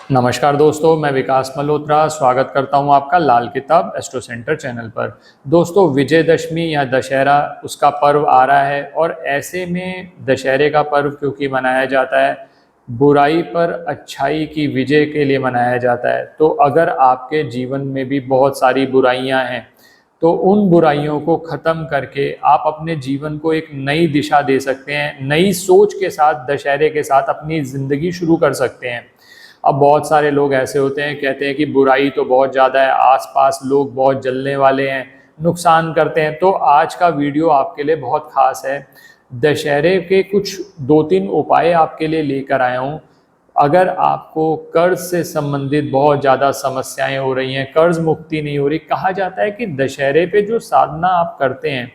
नमस्कार दोस्तों, मैं विकास मल्होत्रा स्वागत करता हूं आपका लाल किताब एस्ट्रो सेंटर चैनल पर। दोस्तों, विजयदशमी या दशहरा उसका पर्व आ रहा है और ऐसे में दशहरे का पर्व क्योंकि मनाया जाता है, बुराई पर अच्छाई की विजय के लिए मनाया जाता है। तो अगर आपके जीवन में भी बहुत सारी बुराइयां हैं तो उन बुराइयों को ख़त्म करके आप अपने जीवन को एक नई दिशा दे सकते हैं। नई सोच के साथ दशहरे के साथ अपनी ज़िंदगी शुरू कर सकते हैं। अब बहुत सारे लोग ऐसे होते हैं, कहते हैं कि बुराई तो बहुत ज़्यादा है, आसपास लोग बहुत जलने वाले हैं, नुकसान करते हैं। तो आज का वीडियो आपके लिए बहुत ख़ास है। दशहरे के कुछ 2-3 उपाय आपके लिए लेकर आया हूँ। अगर आपको कर्ज से संबंधित बहुत ज़्यादा समस्याएं हो रही हैं, कर्ज मुक्ति नहीं हो रही, कहा जाता है कि दशहरे पे जो साधना आप करते हैं,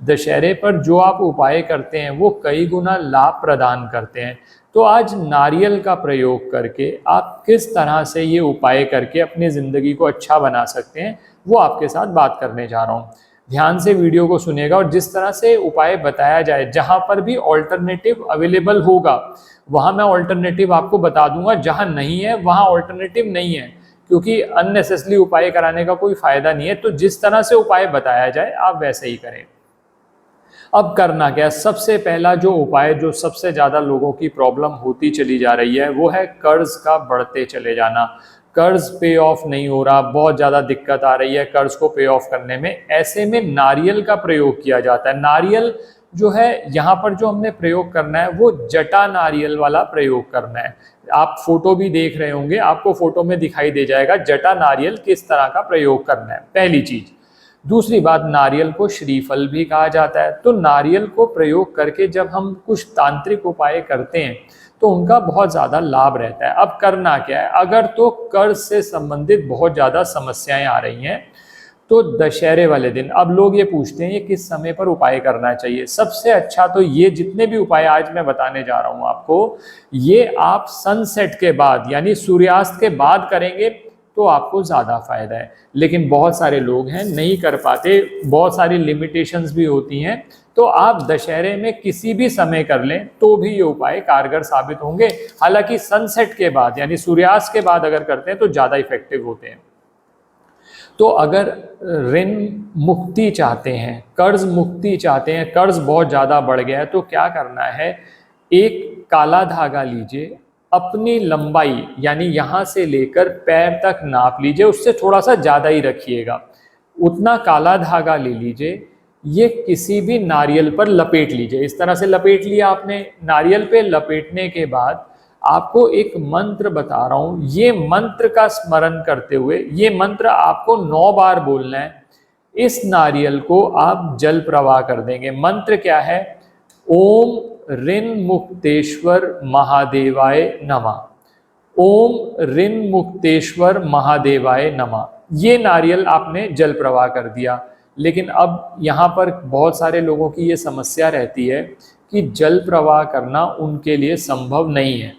दशहरे पर जो आप उपाय करते हैं, वो कई गुना लाभ प्रदान करते हैं। तो आज नारियल का प्रयोग करके आप किस तरह से ये उपाय करके अपनी ज़िंदगी को अच्छा बना सकते हैं, वो आपके साथ बात करने जा रहा हूँ। ध्यान से वीडियो को सुनिएगा और जिस तरह से उपाय बताया जाए, जहाँ पर भी ऑल्टरनेटिव अवेलेबल होगा वहाँ मैं ऑल्टरनेटिव आपको बता दूंगा, जहाँ नहीं है वहाँ ऑल्टरनेटिव नहीं है, क्योंकि अननेसेसरी उपाय कराने का कोई फायदा नहीं है। तो जिस तरह से उपाय बताया जाए आप वैसे ही करें। अब करना क्या है? सबसे पहला जो उपाय, जो सबसे ज़्यादा लोगों की प्रॉब्लम होती चली जा रही है, वो है कर्ज का बढ़ते चले जाना। कर्ज पे ऑफ नहीं हो रहा, बहुत ज़्यादा दिक्कत आ रही है कर्ज को पे ऑफ करने में। ऐसे में नारियल का प्रयोग किया जाता है। नारियल जो है, यहाँ पर जो हमने प्रयोग करना है वो जटा नारियल वाला प्रयोग करना है। आप फोटो भी देख रहे होंगे, आपको फोटो में दिखाई दे जाएगा जटा नारियल किस तरह का प्रयोग करना है, पहली चीज। दूसरी बात, नारियल को श्रीफल भी कहा जाता है। तो नारियल को प्रयोग करके जब हम कुछ तांत्रिक उपाय करते हैं तो उनका बहुत ज़्यादा लाभ रहता है। अब करना क्या है? अगर तो कर्ज से संबंधित बहुत ज़्यादा समस्याएं आ रही हैं तो दशहरे वाले दिन, अब लोग ये पूछते हैं ये किस समय पर उपाय करना चाहिए। सबसे अच्छा तो ये जितने भी उपाय आज मैं बताने जा रहा हूँ आपको, ये आप सनसेट के बाद यानी सूर्यास्त के बाद करेंगे तो आपको ज़्यादा फायदा है। लेकिन बहुत सारे लोग हैं नहीं कर पाते, बहुत सारी लिमिटेशंस भी होती हैं। तो आप दशहरे में किसी भी समय कर लें तो भी ये उपाय कारगर साबित होंगे। हालांकि सनसेट के बाद यानी सूर्यास्त के बाद अगर करते हैं तो ज़्यादा इफेक्टिव होते हैं। तो अगर ऋण मुक्ति चाहते हैं, कर्ज मुक्ति चाहते हैं, कर्ज बहुत ज़्यादा बढ़ गया है, तो क्या करना है? एक काला धागा लीजिए, अपनी लंबाई यानी यहाँ से लेकर पैर तक नाप लीजिए, उससे थोड़ा सा ज़्यादा ही रखिएगा। उतना काला धागा ले लीजिए, ये किसी भी नारियल पर लपेट लीजिए। इस तरह से लपेट लिया आपने। नारियल पे लपेटने के बाद आपको एक मंत्र बता रहा हूं, ये मंत्र का स्मरण करते हुए, ये मंत्र आपको 9 बार बोलना है। इस नारियल को आप जल प्रवाह कर देंगे। मंत्र क्या है? ओम ऋण मुक्तेश्वर महादेवाय नमः। ओम ऋण मुक्तेश्वर महादेवाय नमः। ये नारियल आपने जल प्रवाह कर दिया। लेकिन अब यहाँ पर बहुत सारे लोगों की ये समस्या रहती है कि जल प्रवाह करना उनके लिए संभव नहीं है।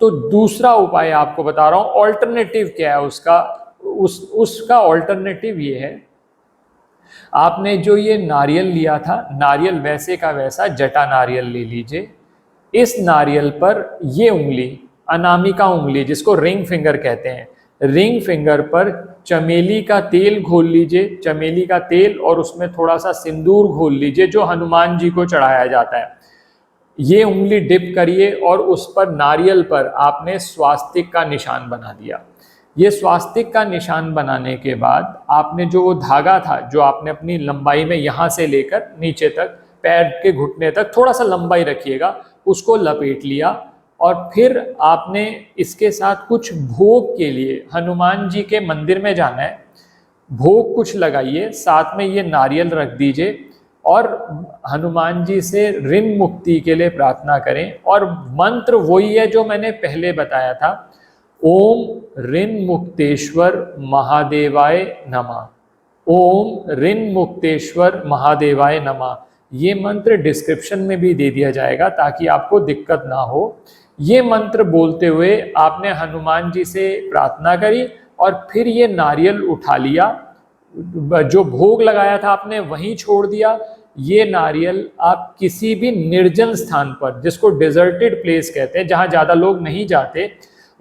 तो दूसरा उपाय आपको बता रहा हूं, ऑल्टरनेटिव क्या है उसका। उसका ऑल्टरनेटिव ये है, आपने जो ये नारियल लिया था, नारियल वैसे का वैसा जटा नारियल ले लीजिए। इस नारियल पर ये उंगली, अनामिका उंगली जिसको रिंग फिंगर कहते हैं, रिंग फिंगर पर चमेली का तेल घोल लीजिए। चमेली का तेल और उसमें थोड़ा सा सिंदूर घोल लीजिए, जो हनुमान जी को चढ़ाया जाता है। ये उंगली डिप करिए और उस पर, नारियल पर आपने स्वास्तिक का निशान बना दिया। ये स्वास्तिक का निशान बनाने के बाद आपने जो वो धागा था, जो आपने अपनी लंबाई में यहाँ से लेकर नीचे तक, पैर के घुटने तक थोड़ा सा लंबाई रखिएगा, उसको लपेट लिया। और फिर आपने इसके साथ कुछ भोग के लिए हनुमान जी के मंदिर में जाना है, भोग कुछ लगाइए, साथ में ये नारियल रख दीजिए और हनुमान जी से ऋण मुक्ति के लिए प्रार्थना करें। और मंत्र वही है जो मैंने पहले बताया था, ओम ऋण मुक्तेश्वर महादेवाय नमः। ओम ऋण मुक्तेश्वर महादेवाय नमः। ये मंत्र डिस्क्रिप्शन में भी दे दिया जाएगा ताकि आपको दिक्कत ना हो। ये मंत्र बोलते हुए आपने हनुमान जी से प्रार्थना करी और फिर ये नारियल उठा लिया, जो भोग लगाया था आपने वहीं छोड़ दिया। ये नारियल आप किसी भी निर्जन स्थान पर, जिसको डेजर्टेड प्लेस कहते हैं, जहाँ ज़्यादा लोग नहीं जाते,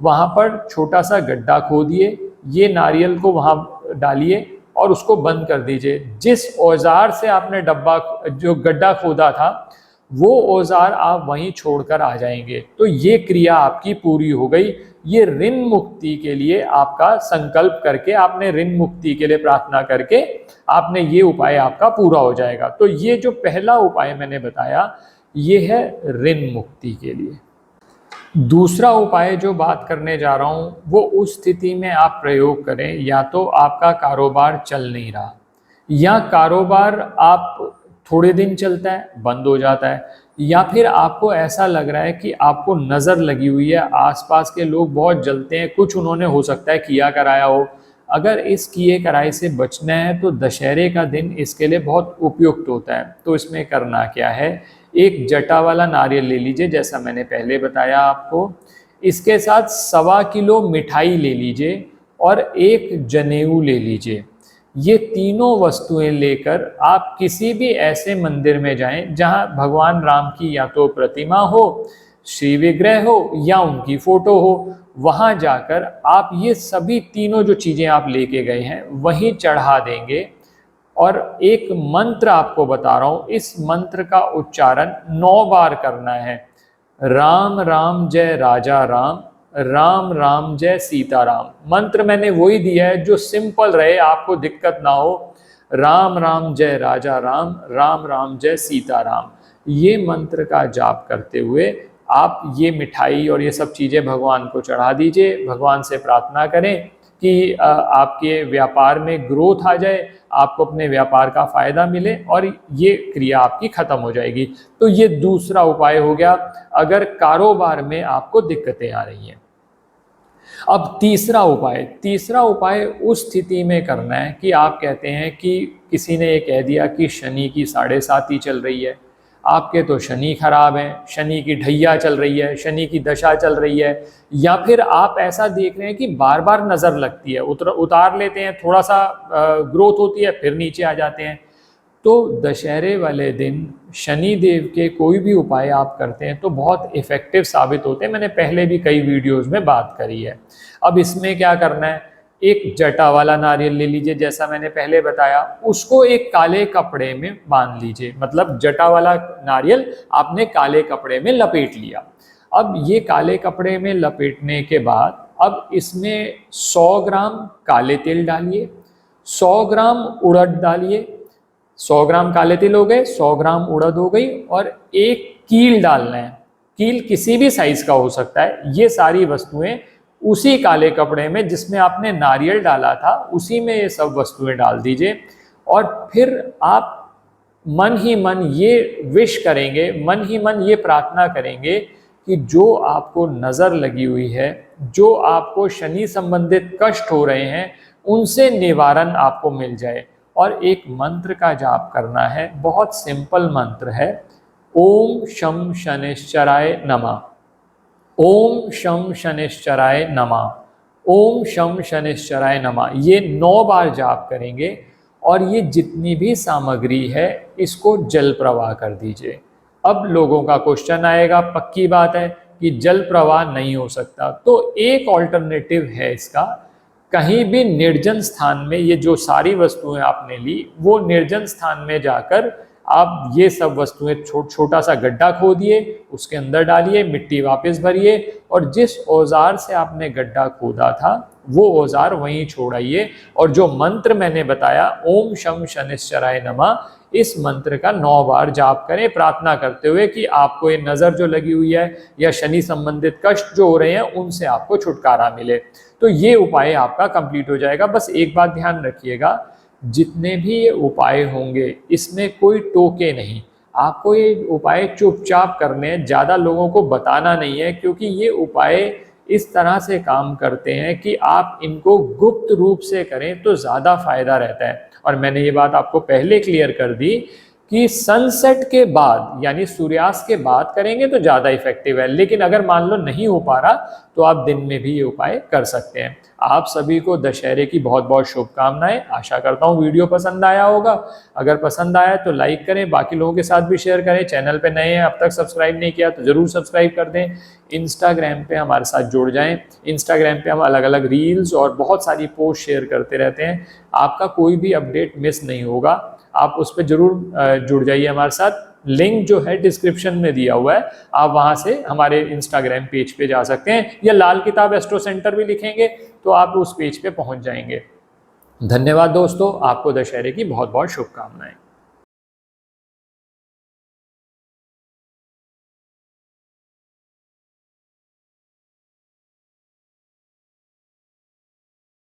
वहाँ पर छोटा सा गड्ढा खोदिए, ये नारियल को वहाँ डालिए और उसको बंद कर दीजिए। जिस औजार से आपने जो गड्ढा खोदा था वो औजार आप वहीं छोड़कर आ जाएंगे। तो ये क्रिया आपकी पूरी हो गई। ये ऋण मुक्ति के लिए आपका संकल्प करके, आपने ऋण मुक्ति के लिए प्रार्थना करके आपने ये उपाय आपका पूरा हो जाएगा। तो ये जो पहला उपाय मैंने बताया ये है ऋण मुक्ति के लिए। दूसरा उपाय जो बात करने जा रहा हूँ वो उस स्थिति में आप प्रयोग करें या तो आपका कारोबार चल नहीं रहा, या कारोबार आप थोड़े दिन चलता है बंद हो जाता है, या फिर आपको ऐसा लग रहा है कि आपको नज़र लगी हुई है, आसपास के लोग बहुत जलते हैं, कुछ उन्होंने हो सकता है किया कराया हो। अगर इस किए कराए से बचना है तो दशहरे का दिन इसके लिए बहुत उपयुक्त होता है। तो इसमें करना क्या है, एक जटा वाला नारियल ले लीजिए जैसा मैंने पहले बताया आपको। इसके साथ 1.25 किलो मिठाई ले लीजिए और एक जनेऊ ले लीजिए। ये तीनों वस्तुएं लेकर आप किसी भी ऐसे मंदिर में जाएं जहां भगवान राम की या तो प्रतिमा हो, श्री विग्रह हो या उनकी फोटो हो। वहां जाकर आप ये सभी तीनों जो चीजें आप लेके गए हैं वहीं चढ़ा देंगे। और एक मंत्र आपको बता रहा हूं, इस मंत्र का उच्चारण 9 बार करना है। राम राम जय राजा राम, राम राम जय सीता राम। मंत्र मैंने वही दिया है जो सिंपल रहे, आपको दिक्कत ना हो। राम राम जय राजा राम, राम राम जय सीता राम। ये मंत्र का जाप करते हुए आप ये मिठाई और ये सब चीज़ें भगवान को चढ़ा दीजिए। भगवान से प्रार्थना करें कि आपके व्यापार में ग्रोथ आ जाए, आपको अपने व्यापार का फायदा मिले और ये क्रिया आपकी खत्म हो जाएगी। तो ये दूसरा उपाय हो गया अगर कारोबार में आपको दिक्कतें आ रही हैं। अब तीसरा उपाय उस स्थिति में करना है कि आप कहते हैं कि किसी ने ये कह दिया कि शनि की 7.5 चल रही है, आपके तो शनि खराब है, शनि की ढैया चल रही है, शनि की दशा चल रही है, या फिर आप ऐसा देख रहे हैं कि बार बार नज़र लगती है, उतार लेते हैं, थोड़ा सा ग्रोथ होती है फिर नीचे आ जाते हैं। तो दशहरे वाले दिन शनि देव के कोई भी उपाय आप करते हैं तो बहुत इफ़ेक्टिव साबित होते हैं। मैंने पहले भी कई वीडियोस में बात करी है। अब इसमें क्या करना है, एक जटा वाला नारियल ले लीजिए जैसा मैंने पहले बताया, उसको एक काले कपड़े में बांध लीजिए। मतलब जटा वाला नारियल आपने काले कपड़े में लपेट लिया। अब ये काले कपड़े में लपेटने के बाद अब इसमें 100 ग्राम काले तिल डालिए, 100 ग्राम उड़द डालिए। 100 ग्राम काले तिल हो गए, 100 ग्राम उड़द हो गई, और एक कील डालना है। कील किसी भी साइज का हो सकता है। ये सारी वस्तुएं उसी काले कपड़े में जिसमें आपने नारियल डाला था उसी में ये सब वस्तुएं डाल दीजिए। और फिर आप मन ही मन ये विश करेंगे, मन ही मन ये प्रार्थना करेंगे कि जो आपको नज़र लगी हुई है, जो आपको शनि संबंधित कष्ट हो रहे हैं, उनसे निवारण आपको मिल जाए। और एक मंत्र का जाप करना है, बहुत सिंपल मंत्र है, ओम शम शनिश्चराय नमः, ओम शम शनिश्चराय नमः, ओम शम शनिश्चराय नमः। ये 9 बार जाप करेंगे और ये जितनी भी सामग्री है इसको जल प्रवाह कर दीजिए। अब लोगों का क्वेश्चन आएगा, पक्की बात है कि जल प्रवाह नहीं हो सकता, तो एक ऑल्टरनेटिव है इसका। कहीं भी निर्जन स्थान में ये जो सारी वस्तुएं आपने ली, वो निर्जन स्थान में जाकर आप ये सब वस्तुएं छोटा सा गड्ढा खोदिए, उसके अंदर डालिए, मिट्टी वापस भरिए, और जिस औजार से आपने गड्ढा खोदा था वो औजार वहीं छोड़ाइए। और जो मंत्र मैंने बताया, ओम शम शनिश्चराय नमः, इस मंत्र का 9 बार जाप करें, प्रार्थना करते हुए कि आपको ये नज़र जो लगी हुई है या शनि संबंधित कष्ट जो हो रहे हैं उनसे आपको छुटकारा मिले। तो ये उपाय आपका कंप्लीट हो जाएगा। बस एक बात ध्यान रखिएगा, जितने भी ये उपाय होंगे इसमें कोई टोके नहीं, आपको ये उपाय चुपचाप करने हैं, ज़्यादा लोगों को बताना नहीं है, क्योंकि ये उपाय इस तरह से काम करते हैं कि आप इनको गुप्त रूप से करें तो ज़्यादा फायदा रहता है। और मैंने ये बात आपको पहले क्लियर कर दी कि सनसेट के बाद यानी सूर्यास्त के बाद करेंगे तो ज़्यादा इफेक्टिव है, लेकिन अगर मान लो नहीं हो पा रहा तो आप दिन में भी ये उपाय कर सकते हैं। आप सभी को दशहरे की बहुत बहुत शुभकामनाएं। आशा करता हूँ वीडियो पसंद आया होगा। अगर पसंद आया तो लाइक करें, बाकी लोगों के साथ भी शेयर करें। चैनल पे नए हैं, अब तक सब्सक्राइब नहीं किया तो ज़रूर सब्सक्राइब कर दें। इंस्टाग्राम पे हमारे साथ जुड़ जाएं। इंस्टाग्राम पे हम अलग अलग रील्स और बहुत सारी पोस्ट शेयर करते रहते हैं। आपका कोई भी अपडेट मिस नहीं होगा, आप उस पर जरूर जुड़ जाइए हमारे साथ। लिंक जो है डिस्क्रिप्शन में दिया हुआ है, आप वहां से हमारे इंस्टाग्राम पेज पे जा सकते हैं, या लाल किताब एस्ट्रो सेंटर भी लिखेंगे तो आप उस पेज पे पहुंच जाएंगे। धन्यवाद दोस्तों, आपको दशहरे की बहुत बहुत शुभकामनाएं।